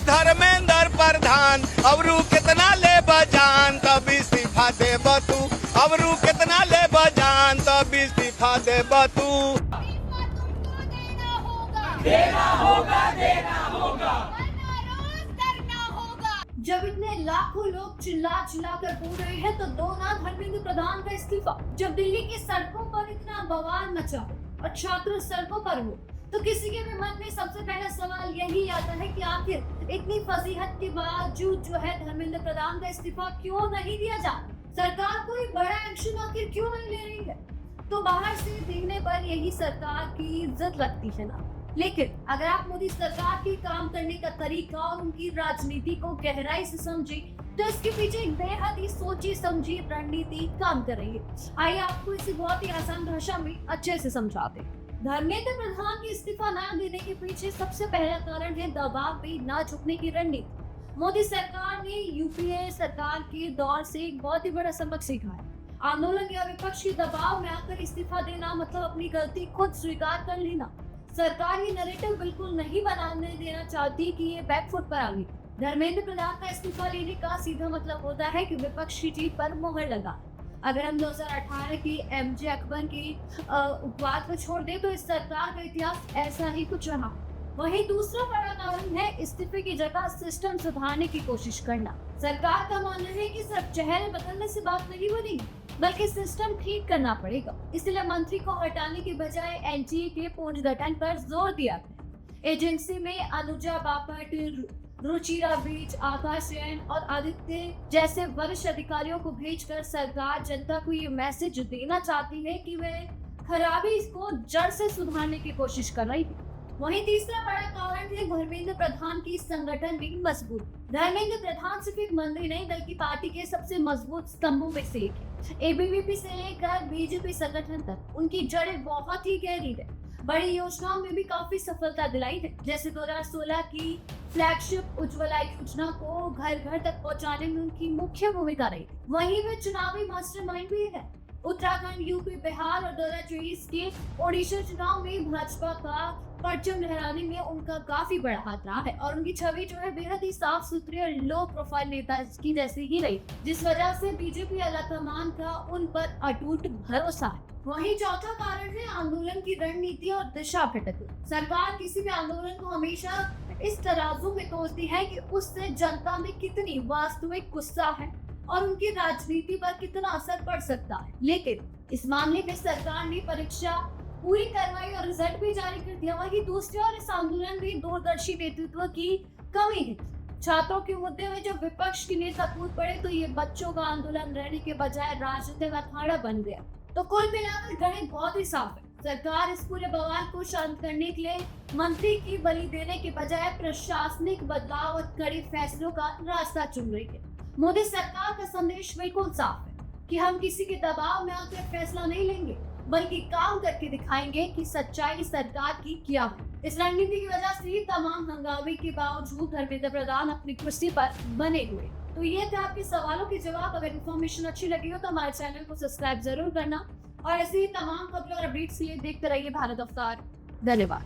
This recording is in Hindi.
धर्मेंद्र प्रधान अबरू कितना ले बजान तब इस्तीफा दे बतू अबरू कितना ले बजान तब इस्तीफा दे बतू देना होगा जब इतने लाखों लोग चिल्ला चिल्ला कर बोल रहे हैं तो दो ना धर्मेंद्र प्रधान का इस्तीफा। जब दिल्ली की सड़कों पर इतना बवाल मचा हो और छात्र सड़कों पर हो तो किसी के भी मन में सबसे पहला सवाल यही आता है कि आखिर इतनी फजीहत के बावजूद जो है धर्मेंद्र प्रधान का इस्तीफा क्यों नहीं दिया जा सरकार कोई बड़ा एक्शन आखिर क्यों नहीं ले रही है। तो बाहर से देखने पर यही सरकार की इज्जत लगती है ना, लेकिन अगर आप मोदी सरकार के काम करने का तरीका और उनकी राजनीति को गहराई से समझे तो इसके पीछे एक बेहद ही सोची समझी रणनीति काम कर रही है। आइए आपको इसे बहुत ही आसान भाषा में अच्छे से समझाते हैं। धर्मेंद्र प्रधान के इस्तीफा न देने के पीछे सबसे पहला कारण है दबाव पे न झुकने की रणनीति। मोदी सरकार ने यूपीए सरकार के दौर से एक बहुत ही बड़ा सबक सीखा है। आंदोलन या विपक्ष के दबाव में आकर इस्तीफा देना मतलब अपनी गलती खुद स्वीकार कर लेना। सरकार ये नैरेटिव बिल्कुल नहीं बनाने देना चाहती कि ये बैकफुट पर आ गई। धर्मेंद्र प्रधान का इस्तीफा लेने का सीधा मतलब होता है कि विपक्ष की जीत पर मुहर लगा। अगर हम 2018 की एमजे अकबर की उपवाद को छोड़ दें तो इस सरकार का इतिहास ऐसा ही कुछ रहा। वहीं दूसरा बड़ा कारण है इस्तीफे की जगह सिस्टम सुधारने की कोशिश करना। सरकार का मानना है कि सिर्फ चेहरे बदलने से बात नहीं बनेगी बल्कि सिस्टम ठीक करना पड़ेगा। इसलिए मंत्री को हटाने के बजाय एनटीए के पुनर्गठन पर जोर दिया गया। एजेंसी में अनुजा बापट, रुचिरा बीज, आकाश जैन और आदित्य जैसे वरिष्ठ अधिकारियों को भेजकर सरकार जनता को ये मैसेज देना चाहती है कि वे खराबी को जड़ से सुधारने की कोशिश कर रही है। वहीं तीसरा बड़ा कारण है धर्मेंद्र प्रधान की संगठन भी मजबूत। धर्मेंद्र प्रधान सिर्फ एक मंत्री नहीं बल्कि पार्टी के सबसे मजबूत स्तंभों में से एक है। एबीवीपी से लेकर बीजेपी संगठन तक उनकी जड़ें बहुत ही गहरी है। बड़ी योजनाओं में भी काफी सफलता दिलाई है, जैसे 2016 की फ्लैगशिप उज्ज्वला योजना को घर घर तक पहुंचाने में उनकी मुख्य भूमिका रही। वहीं वे चुनावी मास्टरमाइंड भी है। उत्तराखंड, यूपी, बिहार और 2024 के ओडिशा चुनाव में भाजपा का परचम लहराने में उनका काफी बड़ा हाथ रहा है और उनकी छवि जो है बेहद ही साफ सुथरी और लो प्रोफाइल नेता की जैसी ही रही, जिस वजह से बीजेपी आलाकमान का उन पर अटूट भरोसा है। वहीं चौथा कारण है आंदोलन की रणनीति और दिशा भटक। सरकार किसी भी आंदोलन को हमेशा इस तराजू में तोलती है कि उससे जनता में कितनी वास्तविक गुस्सा है और उनकी राजनीति पर कितना असर पड़ सकता है। लेकिन इस मामले में सरकार ने परीक्षा पूरी करवाई और रिजल्ट भी जारी कर दिया। वहीं दूसरी ओर इस आंदोलन में दूरदर्शी नेतृत्व की कमी है। छात्रों के मुद्दे में जब विपक्ष के नेता कूद पड़े तो ये बच्चों का आंदोलन रहने के बजाय राजनीतिक अखाड़ा बन गया। तो कुल मिलाकर गणित बहुत ही साफ है। सरकार इस पूरे बवाल को शांत करने के लिए मंत्री की बलि देने के बजाय प्रशासनिक बदलाव और कड़े फैसलों का रास्ता चुन रही है। मोदी सरकार का संदेश बिल्कुल साफ है कि हम किसी के दबाव में आकर फैसला नहीं लेंगे बल्कि काम करके दिखाएंगे कि सच्चाई सरकार की क्या है। इस रणनीति की वजह से तमाम हंगामे के बावजूद धर्मेंद्र प्रधान अपनी कुर्सी पर बने हुए। तो ये थे आपके सवालों के जवाब। अगर इन्फॉर्मेशन अच्छी लगी हो तो हमारे चैनल को सब्सक्राइब जरूर करना और ऐसे ही तमाम खबरें और अपडेट्स के लिए देखते रहिए भारत अवतार। धन्यवाद।